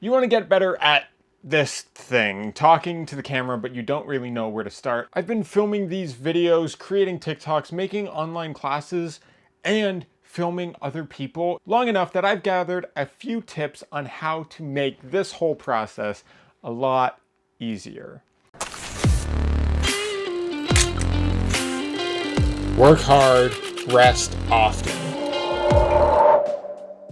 You want to get better at this thing, talking to the camera, but you don't really know where to start. I've been filming these videos, creating TikToks, making online classes, and filming other people long enough that I've gathered a few tips on how to make this whole process a lot easier. Work hard, rest often.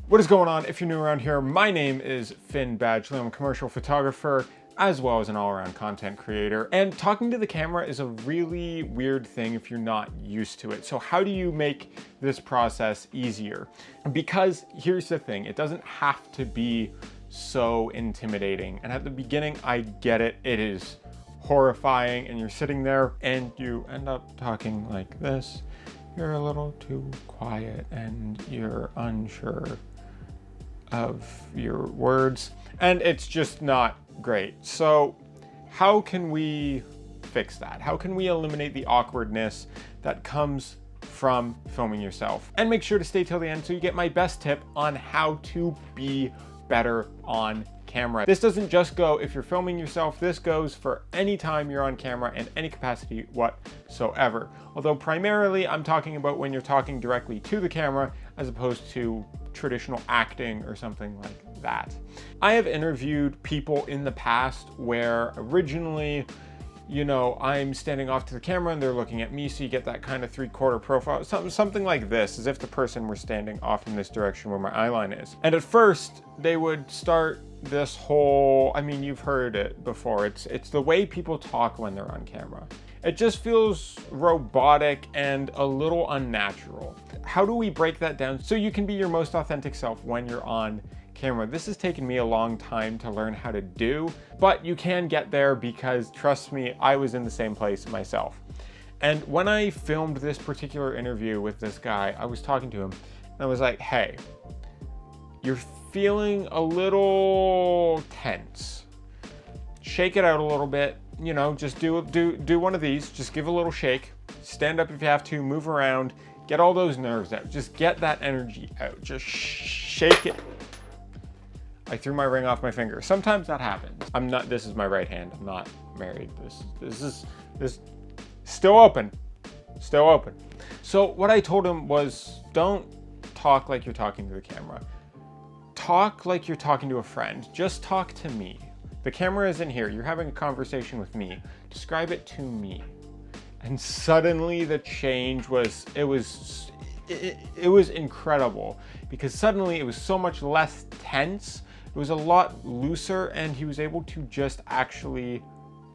What is going on? If you're new around here, my name is Finn Badgley. I'm a commercial photographer as well as an all-around content creator. And talking to the camera is a really weird thing if you're not used to it. So how do you make this process easier? Because here's the thing, it doesn't have to be so intimidating. And at the beginning, I get it. It is horrifying and you're sitting there and you end up talking like this. You're a little too quiet and you're unsure of your words and it's just not great. So how can we fix that? How can we eliminate the awkwardness that comes from filming yourself? And make sure to stay till the end so you get my best tip on how to be better on camera. This doesn't just go if you're filming yourself, this goes for any time you're on camera in any capacity whatsoever. Although primarily I'm talking about when you're talking directly to the camera as opposed to traditional acting or something like that. I have interviewed people in the past where originally, you know, I'm standing off to the camera and they're looking at me, so you get that kind of three-quarter profile, something like this, as if the person were standing off in this direction where my eye line is. And at first, they would start this whole, I mean, you've heard it before, it's the way people talk when they're on camera. It just feels robotic and a little unnatural. How do we break that down so you can be your most authentic self when you're on camera? This has taken me a long time to learn how to do, but you can get there because trust me, I was in the same place myself. And when I filmed this particular interview with this guy, I was talking to him and I was like, hey, you're feeling a little tense. Shake it out a little bit. You know, just do one of these, just give a little shake, stand up if you have to, move around, get all those nerves out, just get that energy out, just shake it. I threw my ring off my finger. Sometimes that happens. This is my right hand, I'm not married. This is still open, still open. So what I told him was, don't talk like you're talking to the camera. Talk like you're talking to a friend, just talk to me. The camera isn't here, you're having a conversation with me. Describe it to me. And suddenly the change was incredible because suddenly it was so much less tense. It was a lot looser and he was able to just actually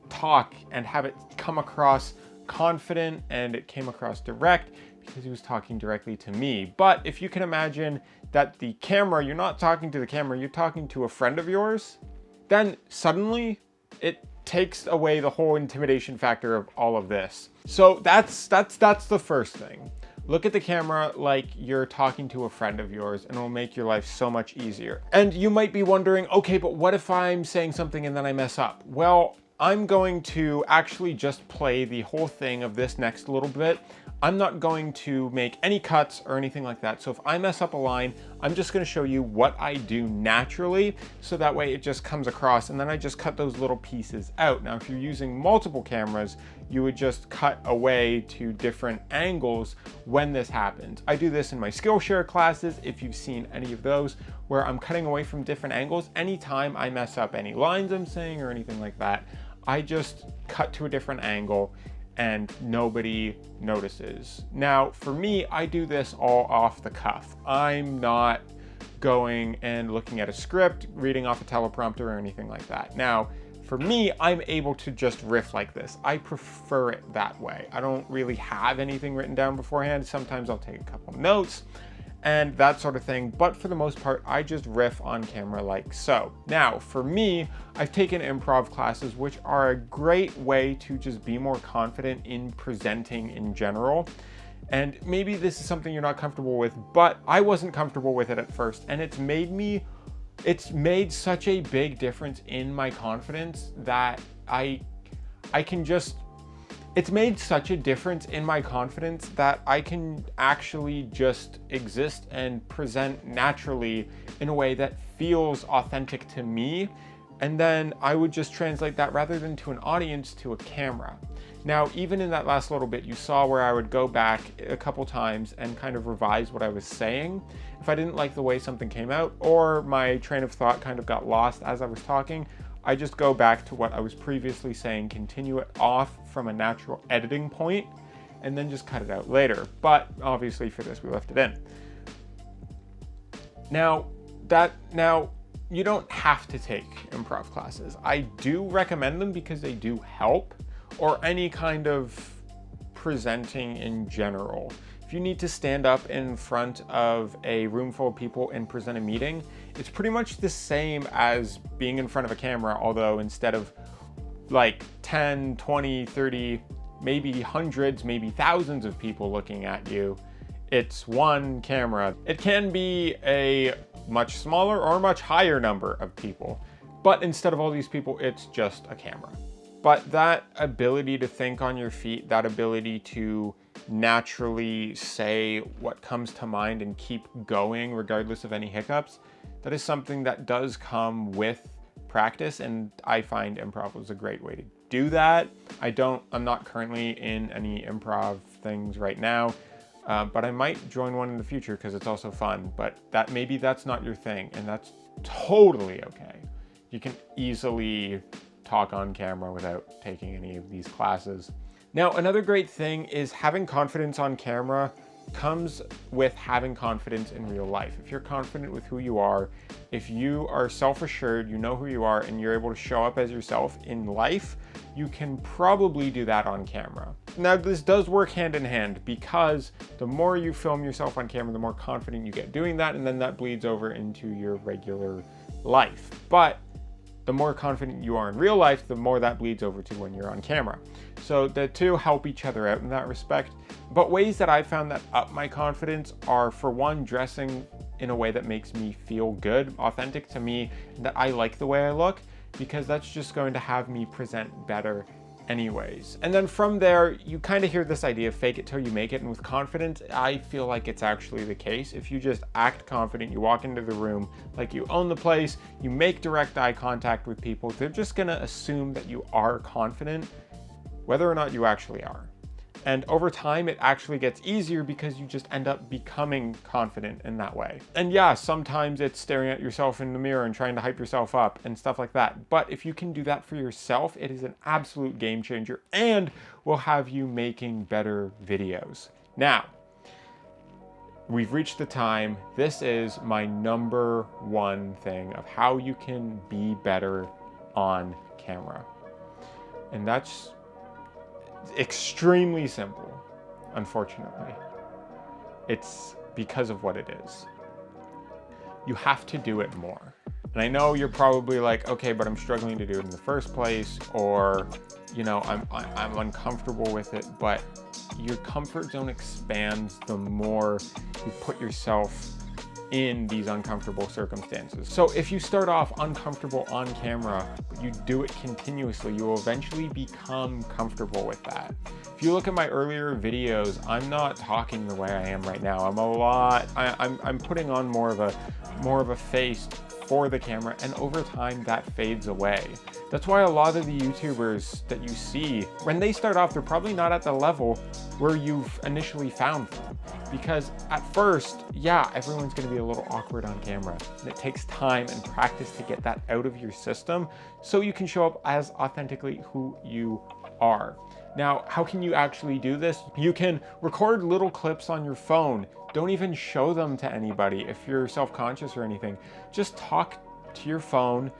talk and have it come across confident and it came across direct because he was talking directly to me. But if you can imagine that the camera, you're not talking to the camera, you're talking to a friend of yours, then suddenly it takes away the whole intimidation factor of all of this. So that's the first thing. Look at the camera like you're talking to a friend of yours and it'll make your life so much easier. And you might be wondering, okay, but what if I'm saying something and then I mess up? Well, I'm going to actually just play the whole thing of this next little bit. I'm not going to make any cuts or anything like that. So if I mess up a line, I'm just gonna show you what I do naturally, so that way it just comes across and then I just cut those little pieces out. Now, if you're using multiple cameras, you would just cut away to different angles when this happens. I do this in my Skillshare classes, if you've seen any of those, where I'm cutting away from different angles. Anytime I mess up any lines I'm saying or anything like that, I just cut to a different angle and nobody notices. Now, for me, I do this all off the cuff. I'm not going and looking at a script, reading off a teleprompter or anything like that. Now, for me, I'm able to just riff like this. I prefer it that way. I don't really have anything written down beforehand. Sometimes I'll take a couple notes and that sort of thing. But for the most part, I just riff on camera like so. Now, for me, I've taken improv classes, which are a great way to just be more confident in presenting in general. And maybe this is something you're not comfortable with, but I wasn't comfortable with it at first. And it's made such a big difference in my confidence that it's made such a difference in my confidence that I can actually just exist and present naturally in a way that feels authentic to me. And then I would just translate that rather than to an audience to a camera. Now, even in that last little bit, you saw where I would go back a couple times and kind of revise what I was saying. If I didn't like the way something came out or my train of thought kind of got lost as I was talking, I just go back to what I was previously saying, continue it off from a natural editing point, and then just cut it out later. But obviously for this, we left it in. Now, you don't have to take improv classes. I do recommend them because they do help, or any kind of presenting in general. If you need to stand up in front of a room full of people and present a meeting, it's pretty much the same as being in front of a camera, although instead of like 10, 20, 30, maybe hundreds, maybe thousands of people looking at you, it's one camera. It can be a much smaller or much higher number of people, but instead of all these people, it's just a camera. But that ability to think on your feet, that ability to naturally say what comes to mind and keep going regardless of any hiccups, that is something that does come with practice, and I find improv was a great way to do that. I'm not currently in any improv things right now, but I might join one in the future because it's also fun, but maybe that's not your thing, and that's totally okay. You can easily talk on camera without taking any of these classes. Now, another great thing is having confidence on camera comes with having confidence in real life. If you're confident with who you are, if you are self-assured, you know who you are, and you're able to show up as yourself in life, you can probably do that on camera. Now, this does work hand in hand because the more you film yourself on camera, the more confident you get doing that, and then that bleeds over into your regular life. But the more confident you are in real life, the more that bleeds over to when you're on camera. So the two help each other out in that respect. But ways that I found that up my confidence are, for one, dressing in a way that makes me feel good, authentic to me, and that I like the way I look, because that's just going to have me present better anyways. And then from there, you kind of hear this idea of fake it till you make it, and with confidence, I feel like it's actually the case. If you just act confident, you walk into the room like you own the place, you make direct eye contact with people, they're just gonna assume that you are confident, whether or not you actually are. And over time, it actually gets easier because you just end up becoming confident in that way. And yeah, sometimes it's staring at yourself in the mirror and trying to hype yourself up and stuff like that. But if you can do that for yourself, it is an absolute game changer and will have you making better videos. Now, we've reached the time. This is my number one thing of how you can be better on camera. And that's extremely simple, unfortunately. It's because of what it is. You have to do it more. And I know you're probably like, okay, but I'm struggling to do it in the first place, or, you know, I'm uncomfortable with it, but your comfort zone expands the more you put yourself in these uncomfortable circumstances. So if you start off uncomfortable on camera, but you do it continuously, you will eventually become comfortable with that. If you look at my earlier videos, I'm not talking the way I am right now. I'm putting on more of a face for the camera, and over time that fades away. That's why a lot of the YouTubers that you see, when they start off, they're probably not at the level where you've initially found them. Because at first, yeah, everyone's gonna be a little awkward on camera, and it takes time and practice to get that out of your system so you can show up as authentically who you are. Now, how can you actually do this? You can record little clips on your phone. Don't even show them to anybody if you're self-conscious or anything. Just talk to your phone.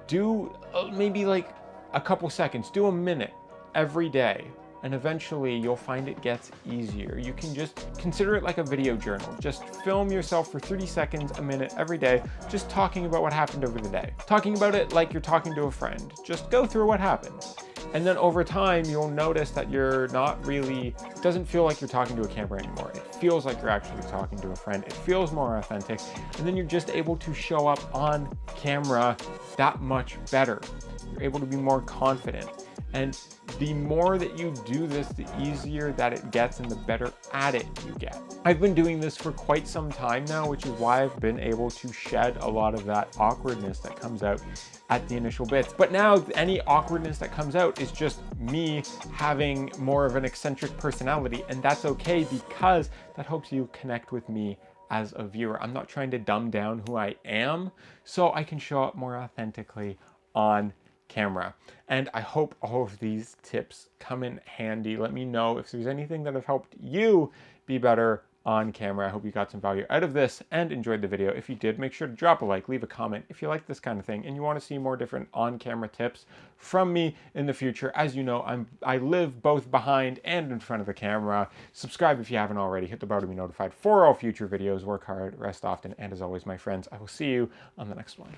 Do maybe like a couple seconds, do a minute every day. And eventually you'll find it gets easier. You can just consider it like a video journal. Just film yourself for 30 seconds, a minute every day, just talking about what happened over the day. Talking about it like you're talking to a friend. Just go through what happened. And then over time, you'll notice that you're not really, it doesn't feel like you're talking to a camera anymore. It feels like you're actually talking to a friend. It feels more authentic. And then you're just able to show up on camera that much better. You're able to be more confident. And the more that you do this, the easier that it gets and the better at it you get. I've been doing this for quite some time now, which is why I've been able to shed a lot of that awkwardness that comes out at the initial bits. But now any awkwardness that comes out is just me having more of an eccentric personality, and that's okay because that helps you connect with me as a viewer. I'm not trying to dumb down who I am so I can show up more authentically on camera. And I hope all of these tips come in handy. Let me know if there's anything that have helped you be better on camera. I hope you got some value out of this and enjoyed the video. If you did, make sure to drop a like, leave a comment if you like this kind of thing and you want to see more different on-camera tips from me in the future. As you know, I live both behind and in front of the camera. Subscribe if you haven't already. Hit the bell to be notified for all future videos. Work hard, rest often, and as always, my friends, I will see you on the next one.